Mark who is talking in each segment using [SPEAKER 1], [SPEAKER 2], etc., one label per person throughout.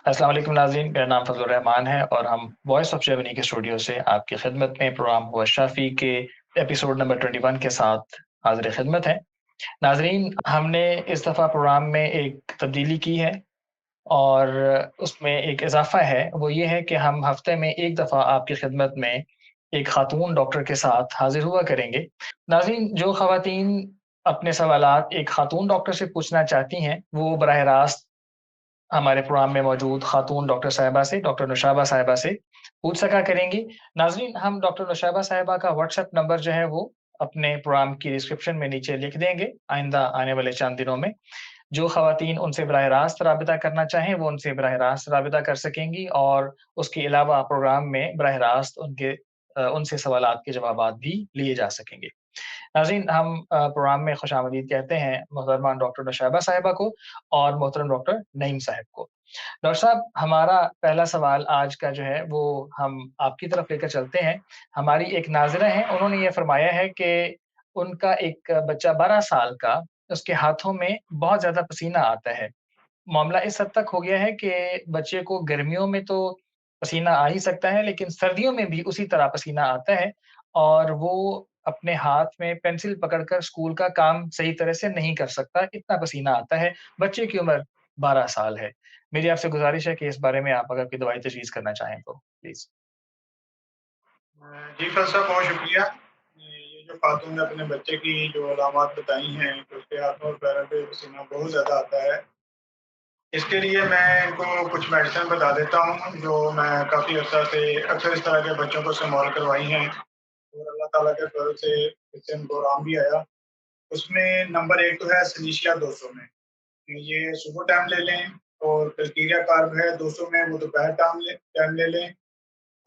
[SPEAKER 1] अस्सलाम वालेकुम नाज़रीन, मेरा नाम फ़ज़लुर रहमान है और हम वॉइस ऑफ़ जर्मनी के स्टूडियो से आपकी खिदमत में प्रोग्राम हुआ शाफ़ी के एपिसोड नंबर 21 के साथ हाज़िर खिदमत हैं। नाज़रीन, हमने इस दफ़ा प्रोग्राम में एक तब्दीली की है और उसमें एक इज़ाफ़ा है, वो ये है कि हम हफ़्ते में 1 दफ़ा आपकी खिदमत में एक ख़ातून डॉक्टर के साथ हाज़िर हुआ करेंगे। नाज़रीन, जो ख़वातीन अपने सवालात एक ख़ातून डॉक्टर से पूछना चाहती हैं, वो बराह रास्त हमारे प्रोग्राम में मौजूद खातून डॉक्टर साहिबा से, डॉक्टर नुशाबा साहिबा से पूछ सका करेंगी। नाज़रीन, हम डॉक्टर नुशाबा साहिबा का व्हाट्सएप नंबर जो है वो अपने प्रोग्राम की डिस्क्रिप्शन में नीचे लिख देंगे, आइंदा आने वाले चंद दिनों में। जो ख़वातीन उनसे बराह रास्त राबिता करना चाहें, वो उनसे बराह रास्त राबिता कर सकेंगी और उसके अलावा प्रोग्राम में बराह रास्त उनसे सवालात के जवाबात भी लिए जा सकेंगे। नाज़रीन, हम प्रोग्राम में खुशामदीद कहते हैं मोहतरमा डॉक्टर नौशैबा साहिबा को और मोहतरम डॉक्टर नईम साहब को। डॉक्टर साहब, हमारा पहला सवाल आज का जो है वो हम आपकी तरफ लेकर चलते हैं। हमारी एक नाज़िरा हैं, उन्होंने ये फ़रमाया है कि उनका एक बच्चा 12 साल का, उसके हाथों में बहुत ज़्यादा पसीना आता है। मामला इस हद तक हो गया है कि बच्चे को गर्मियों में तो पसीना आ ही सकता है, लेकिन सर्दियों में भी उसी तरह पसीना आता है और वो अपने हाथ में पेंसिल पकड़कर स्कूल का काम सही तरह से नहीं कर सकता, इतना पसीना आता है। बच्चे की उम्र 12 साल है। मेरी आपसे गुज़ारिश है कि इस बारे में आप अगर कोई दवाई तजवीज़ करना चाहें तो प्लीज़।
[SPEAKER 2] जी फ़ैज़ साहब बहुत शुक्रिया। ये जो ख़ातून ने अपने बच्चे की जो अलामात बताई हैं कि उसके हाथों और पैरों पे पसीना बहुत ज़्यादा आता है। इसके लिए मैं इनको कुछ मेडिसिन बता देता हूँ जो मैं काफ़ी अर्सा से अक्सर इस तरह के बच्चों को इस्तेमाल करवाई हैं और अल्लाह ताला के फ़ज़ल से इससे इनको आराम भी आया। उसमें नंबर 1 तो है सिलीशिया 200 में। ये सुबह टाइम ले लें और तल्कीरिया कार्ब है 200 में वो दोपहर टाइम ले लें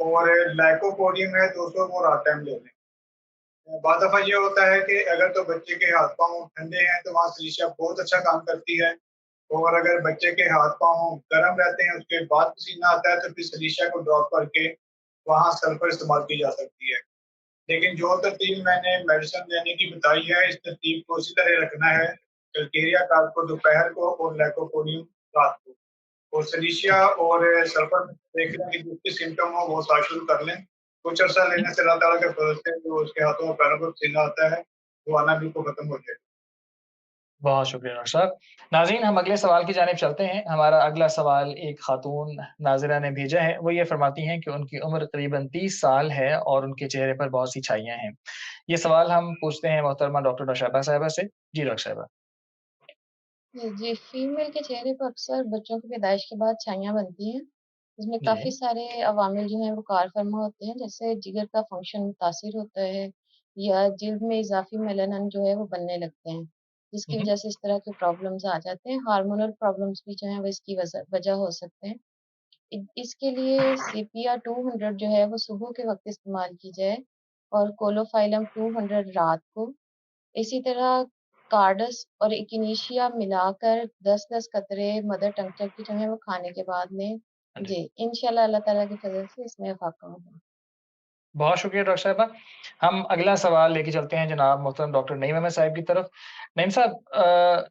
[SPEAKER 2] और लाइकोपोडियम है 200 वो रात टाइम ले लें। बाद दफ़ा ये होता है कि अगर तो बच्चे के हाथ-पाँव ठंडे हैं, तो वहाँ सिलिशिया बहुत अच्छा काम करती है और अगर बच्चे के हाथ-पाँव गर्म रहते हैं, उसके बाद पसीना आता है, तो फिर सिलिशिया को ड्रॉप करके वहाँ सल्फ़र इस्तेमाल की जा सकती है। लेकिन जो तरतीब मैंने मेडिसिन देने की बताई है, इस तरतीब को उसी तरह रखना है। कैलकेरिया कार्ब को दोपहर को और लाइकोपोडियम रात को। और सिलिशिया
[SPEAKER 1] ठीक
[SPEAKER 2] और सल्फर देख लें कि जिसकी सिम्पटम हो वो साथ शुरू कर लें। कुछ अर्सा लेने से अल्लाह ताला के फज़ल से जो उसके हाथों और पैरों में पसीना आता है, वो आना बिल्कुल खत्म हो जाएगा।
[SPEAKER 1] बहुत शुक्रिया डॉक्टर साहब। नाज़रीन, हम अगले सवाल की जानिब चलते हैं। हमारा अगला सवाल एक खातून नाज़िरा ने भेजा है। वो ये फ़रमाती हैं कि उनकी उम्र तकरीबन 30 साल है और उनके चेहरे पर बहुत सी छाइयाँ हैं। ये सवाल हम पूछते हैं मोहतरमा डॉक्टर नौशैबा साहिबा से। जी, डॉक्टर साहिबा।
[SPEAKER 3] जी, फीमेल के चेहरे पर अक्सर बच्चों की पैदाइश के बाद छाइयाँ बनती हैं। इसमें काफ़ी
[SPEAKER 1] जी।
[SPEAKER 3] सारे अवामिल जो हैं वो कार फरमा होते हैं, जैसे जिगर का फंक्शन मुतासिर होता है या जिल्द में इज़ाफ़ी मेलानिन जो है वो बनने लगते हैं,
[SPEAKER 1] हुँ,
[SPEAKER 3] जिसकी
[SPEAKER 1] हुँ।
[SPEAKER 3] वज़ह से इस तरह के प्रॉब्लम्स आ जाते हैं। हार्मोनल प्रॉब्लम्स भी जो हैं वो इसकी वजह हो सकते हैं। इसके लिए सेपिया 200 जो है वो सुबह के वक़्त इस्तेमाल की जाए और कोलोफाइलम 200 रात को। इसी तरह कार्डस और इकिनीशिया मिलाकर 10-10 कतरे मदर टंगस्टर की जो है वो खाने के बाद लें।
[SPEAKER 1] हाँ जी।
[SPEAKER 3] जी, इंशाल्लाह अल्लाह ताला की फ़ज़ल से इसमें इफ़ाक़ा होगा।
[SPEAKER 1] बहुत शुक्रिया डॉक्टर साहिबा। हम अगला सवाल लेके चलते हैं जनाब मोहतरम डॉक्टर नईम अहमद साहब की तरफ। नईम साहब,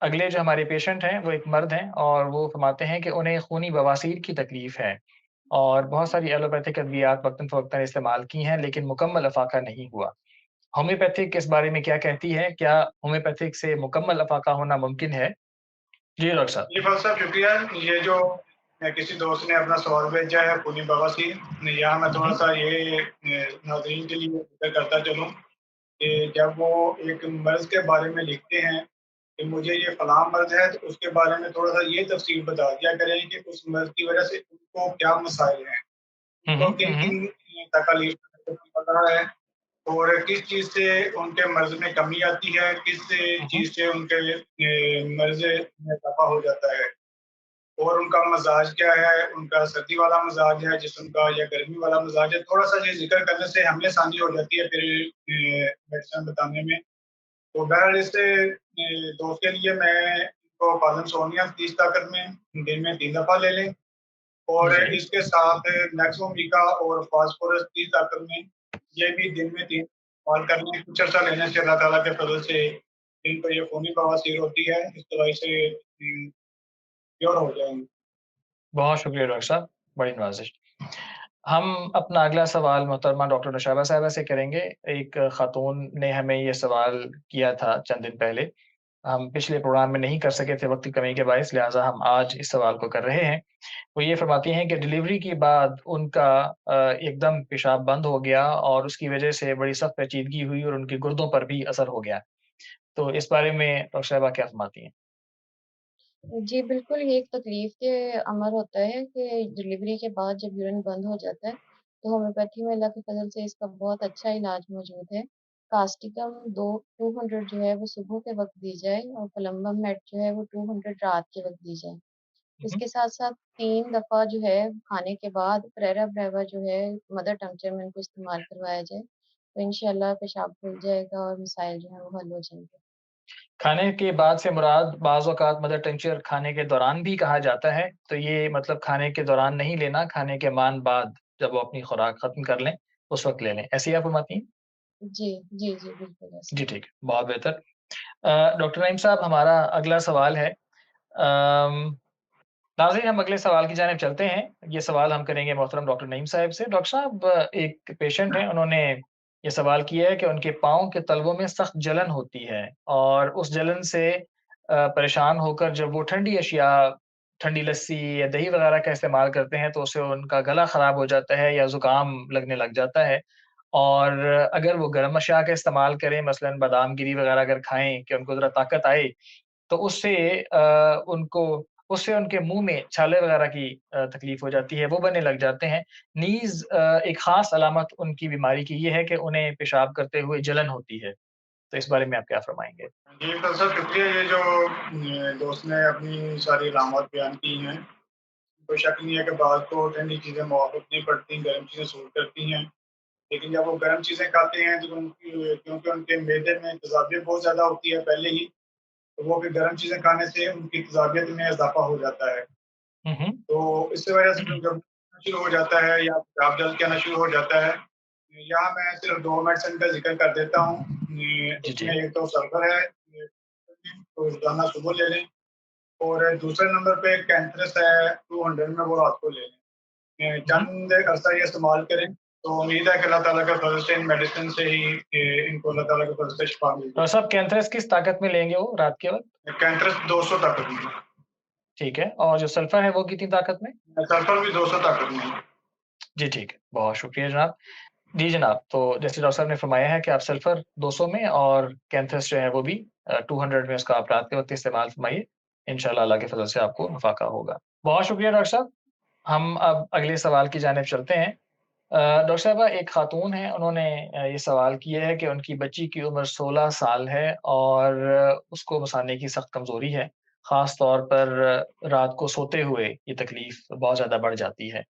[SPEAKER 1] अगले जो हमारे पेशेंट हैं वो एक मर्द हैं और वो फ़रमाते हैं कि उन्हें खूनी बवासीर की तकलीफ़ है और बहुत सारी एलोपैथिक अद्वियात वक़्तन-फ़वक़्तन इस्तेमाल की हैं लेकिन मुकम्मल अफ़ाक़ा नहीं हुआ। होम्योपैथिक इस बारे में क्या कहती है? क्या होम्योपैथिक से मुकम्मल अफ़ाक़ा होना मुमकिन है? जी, डॉक्टर साहब।
[SPEAKER 2] जी फ़ैज़ साहब शुक्रिया। ये जो किसी दोस्त ने अपना सवाल भेजा है खूनी बवासीर, यहाँ मैं
[SPEAKER 1] हुँ, हुँ।
[SPEAKER 2] थोड़ा-सा ये नाज़रीन के लिए ज़िक्र करता चलूँ कि जब वो एक मर्ज़ के बारे में लिखते हैं कि मुझे ये फलाँ मर्ज़ है, तो उसके बारे में थोड़ा-सा ये तफ़सील बता दिया करें कि उस मर्ज़ की वज़ह से उनको क्या मसाइल हैं,
[SPEAKER 1] हुँ, हुँ।
[SPEAKER 2] उनको
[SPEAKER 1] हुँ, हुँ।
[SPEAKER 2] किन-किन तकालीफ का पता है और किस चीज़ से उनके मर्ज़ में कमी आती है, किस
[SPEAKER 1] हुँ, हुँ।
[SPEAKER 2] चीज़ से उनके मर्ज़ में इज़ाफ़ा हो जाता है और उनका मज़ाज क्या है, उनका सर्दी वाला मज़ाज है जिस्म का या गर्मी वाला मज़ाज है। थोड़ा-सा ये ज़िक्र करने से हमें आसानी हो जाती है फिर मेडिसिन बताने में। तो बहरहाल दोस्त के लिए मैं तो कॉलम सोनिया 30 ताकत में दिन में 3 दफ़ा ले लें और
[SPEAKER 1] जी।
[SPEAKER 2] इसके साथ नेक्सोमिका और फास्फोरस 30 ताकत में ये भी दिन में 3 इस्तेमाल कर लें। कुछ अर्सा लेने से अल्लाह ताला के फ़ज़ल से इनको ये खूनी बवासीर होती है, इस दवाई से क्योर हो जाएँगे।
[SPEAKER 1] बहुत शुक्रिया डॉक्टर साहब, बड़ी नवाज़िश। हम अपना अगला सवाल मोहतरमा डॉक्टर नौशाबा साहिबा से करेंगे। एक ख़ातून ने हमें ये सवाल किया था चंद दिन पहले। हम पिछले प्रोग्राम में नहीं कर सके थे वक़्त की कमी के बाइस, लिहाज़ा हम आज इस सवाल को कर रहे हैं। वो ये फ़रमाती हैं कि डिलीवरी के बाद उनका एकदम पेशाब बंद हो गया और उसकी वज़ह से बड़ी सख्त पेचीदगी हुई और उनके गुर्दों पर भी असर हो गया। तो इस बारे में डॉक्टर साहिबा क्या फ़रमाती हैं?
[SPEAKER 3] जी, बिल्कुल, ये एक तकलीफ़ के अमर होता है कि डिलीवरी के बाद जब यूरिन बंद हो जाता है, तो होम्योपैथी में अल्लाह के फ़ज़ल से इसका बहुत अच्छा इलाज मौजूद है। कास्टिकम 200 जो है वो सुबह के वक़्त दी जाए और कोलम्बम मेट जो है वो 200 रात के वक़्त दी जाए।
[SPEAKER 1] हुँ, हुँ।
[SPEAKER 3] इसके साथ-साथ 3 दफ़ा जो है खाने के बाद प्रेरा ब्रेवा जो है मदर टंक्चर में इनको इस्तेमाल करवाया जाए, तो इंशाअल्लाह पेशाब खुल जाएगा और मसाइल जो हैं वो हल हो जाएँगे।
[SPEAKER 1] खाने के बाद से मुराद बाज़ औक़ात मदर टिंचर खाने के दौरान भी कहा जाता है, तो ये मतलब खाने के दौरान नहीं लेना, खाने के बाद जब वो अपनी खुराक ख़त्म कर लें, उस वक़्त ले लें। ऐसे ही आप फ़रमाती हैं?
[SPEAKER 3] जी, जी, जी, बिल्कुल ऐसा
[SPEAKER 1] जी,
[SPEAKER 3] ही।
[SPEAKER 1] ठीक है, बहुत बेहतर। डॉक्टर नईम साहब हमारा अगला सवाल है नाज़रीन हम अगले सवाल की जानिब चलते हैं। ये सवाल हम करेंगे मोहतरम डॉक्टर नईम साहिब से। डॉक्टर साहब एक पेशेंट हैं, उन्होंने ये सवाल किया है कि उनके पाँव के तलवों में सख्त जलन होती है और उस जलन से परेशान होकर जब वो ठंडी अशिया, ठंडी लस्सी या दही वग़ैरह का इस्तेमाल करते हैं, तो उससे उनका गला ख़राब हो जाता है या ज़ुकाम लगने लग जाता है। और अगर वो गर्म अशिया का इस्तेमाल करें, मसलन बादाम गिरी वग़ैरह अगर खाएँ कि उनको ज़रा ताकत आए, तो उससे उनके मुँह में छाले वगैरह की तकलीफ़ हो जाती है, वो बनने लग जाते हैं। नीज़ एक ख़ास अलामत उनकी बीमारी की ये है कि उन्हें पेशाब करते हुए जलन होती है। तो इस बारे में आप क्या फ़रमाएँगे?
[SPEAKER 2] जी, तो सर शुक्रिया ये जो दोस्त ने अपनी सारी अलामत बयान की हैं। कोई शक नहीं है कि बाल को ठंडी चीज़ें मुवाफ़िक नहीं पड़ती, गर्म चीज़ें सूट करती हैं। लेकिन जब वो गर्म चीज़ें खाते हैं तो क्योंकि उनके मैदे में तेज़ाबियत बहुत ज़्यादा होती है पहले ही, तो वो फिर गर्म चीज़ें खाने से उनकी तेज़ाबियत में इज़ाफ़ा हो जाता है।
[SPEAKER 1] हुँ, हुँ।
[SPEAKER 2] तो इसकी वजह से फिर जब शुरू हो जाता है या पेशाब जल्द के आना शुरू हो जाता है, यहाँ मैं सिर्फ़ 2 मेडिसिन का ज़िक्र कर देता हूँ।
[SPEAKER 1] जी,
[SPEAKER 2] उसमें
[SPEAKER 1] जी।
[SPEAKER 2] एक तो सल्फ़र है, तो रोज़ाना सुबह ले लें और दूसरे नंबर पे कैंथरस है 200 में, वो रात को ले लें।
[SPEAKER 1] हुँ, हुँ।
[SPEAKER 2] चंद अरसा ये इस्तेमाल करें, तो उम्मीद है कि अल्लाह ताला के फ़ज़ल से इन मेडिसिन से ही इनको अल्लाह ताला के फ़ज़ल से शिफ़ा मिल
[SPEAKER 1] और
[SPEAKER 2] जाएगी।
[SPEAKER 1] साहब कैंथरस किस ताकत में लेंगे वो रात के वक़्त?
[SPEAKER 2] कैंथरस 200 ताकत में,
[SPEAKER 1] ठीक है और जो सल्फ़र है वो कितनी ताकत में?
[SPEAKER 2] सल्फ़र भी 200 ताकत में है।
[SPEAKER 1] जी, ठीक है। बहुत शुक्रिया जनाब। जी जनाब, तो जैसे डॉक्टर साहब ने फ़रमाया है कि आप सल्फ़र 200 में और कैंथस जो है वो भी 200 में उसका आप रात के वक़्त इस्तेमाल फ़रमाइए। इंशाअल्लाह अल्लाह के फ़ज़ल से आपको नफ़ाक़ा होगा। बहुत शुक्रिया डॉक्टर साहब। हम अब अगले सवाल की जानिब चलते हैं। डॉक्टर साहिबा एक ख़ातून हैं, उन्होंने ये सवाल किया है कि उनकी बच्ची की उम्र 16 साल है और उसको मसाने की सख्त कमज़ोरी है। ख़ास तौर पर रात को सोते हुए ये तकलीफ़ बहुत ज़्यादा बढ़ जाती है।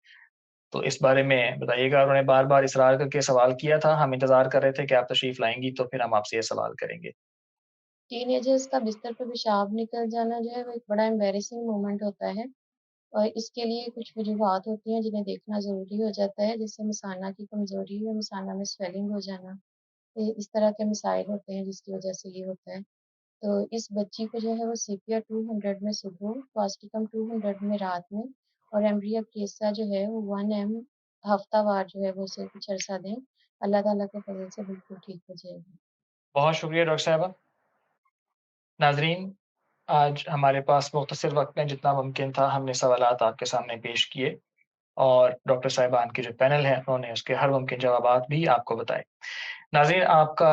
[SPEAKER 1] तो इस बारे में बताइएगा। उन्होंने बार-बार इसरार करके सवाल किया था, हम इंतज़ार कर रहे थे कि आप तशरीफ़ लाएँगी तो फिर हम आपसे ये सवाल करेंगे।
[SPEAKER 3] टीनेजर्स का बिस्तर पे पेशाब निकल जाना जो है वो एक बड़ा एम्बैरेसिंग मोमेंट होता है और इसके लिए कुछ वजूहात होती हैं जिन्हें देखना ज़रूरी हो जाता है, जैसे मसाना की कमज़ोरी या मसाना में स्वेलिंग हो जाना। इस तरह के मसाइल होते हैं जिसकी वज़ह से ये होता है। तो इस बच्ची को जो है वो सीपिया 200 में सुबह, कास्टिकम 200 में रात में और एम्ब्रिया केसा जो है वो 1 एम हफ्तावार जो है वो उसे कुछ अरसा दें। अल्लाह ताला के फ़ज़ल से बिल्कुल ठीक हो जाएगी।
[SPEAKER 1] बहुत शुक्रिया डॉक्टर साहिबा। नाज़रीन, आज हमारे पास मुख्तसर वक़्त में जितना मुमकिन था हमने सवालात आपके सामने पेश किए और डॉक्टर साहिबान के जो पैनल है उन्होंने उसके हर मुमकिन जवाबात भी आपको बताए। नाज़रीन आपका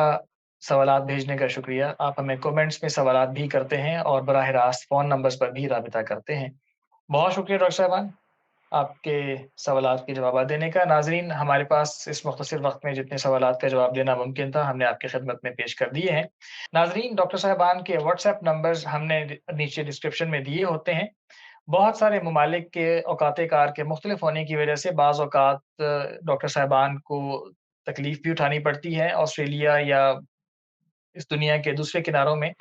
[SPEAKER 1] सवालात भेजने का शुक्रिया। आप हमें कमेंट्स में सवालात भी करते हैं और बराह रास्त फ़ोन नंबर्स पर भी राबिता करते हैं। बहुत शुक्रिया डॉक्टर साहिबान, आपके सवालात के जवाबात देने का। नाज़रीन हमारे पास इस मुख्तसर वक़्त में जितने सवालात का जवाब देना मुमकिन था हमने आपकी खिदमत में पेश कर दिए हैं। नाज़रीन डॉक्टर साहिबान के व्हाट्सएप नंबर्स हमने नीचे डिस्क्रिप्शन में दिए होते हैं। बहुत सारे ममालिक के औकात-ए-कार के मुख्तलिफ होने की वजह से बाज़ औक़ात डॉक्टर साहिबान को तकलीफ़ भी उठानी पड़ती है। ऑस्ट्रेलिया या इस दुनिया के दूसरे किनारों में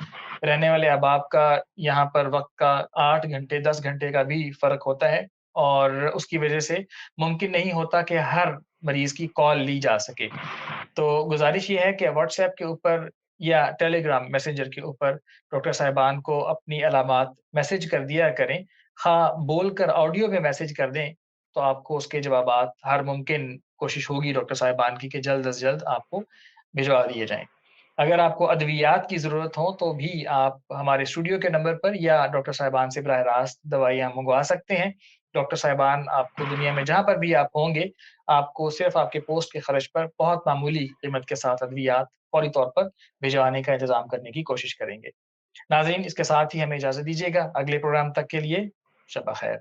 [SPEAKER 1] रहने वाले अहबाब का यहाँ पर वक़्त का 8 घंटे, 10 घंटे का भी फ़र्क होता है और उसकी वजह से मुमकिन नहीं होता कि हर मरीज़ की कॉल ली जा सके। तो गुज़ारिश ये है कि व्हाट्सएप के ऊपर या टेलीग्राम मैसेंजर के ऊपर डॉक्टर साहिबान को अपनी अलामात मैसेज कर दिया करें। हाँ, बोलकर ऑडियो में मैसेज कर दें, तो आपको उसके जवाबात हर मुमकिन कोशिश होगी डॉक्टर साहिबान की कि जल्द से जल्द आपको भिजवा दिए जाएँ। अगर आपको अद्वियात की ज़रूरत हो, तो भी आप हमारे स्टूडियो के नंबर पर या डॉक्टर साहिबान से बराह रास्त दवाइयाँ मँगवा सकते हैं। डॉक्टर साहिबान आपको दुनिया में जहाँ पर भी आप होंगे, आपको सिर्फ़ आपके पोस्ट के खर्च पर बहुत मामूली कीमत के साथ अद्वियात फौरी तौर पर भिजवाने का इंतज़ाम करने की कोशिश करेंगे। नाज़रीन, इसके साथ ही हमें इजाज़त दीजिएगा। अगले प्रोग्राम तक के लिए शब ख़ैर।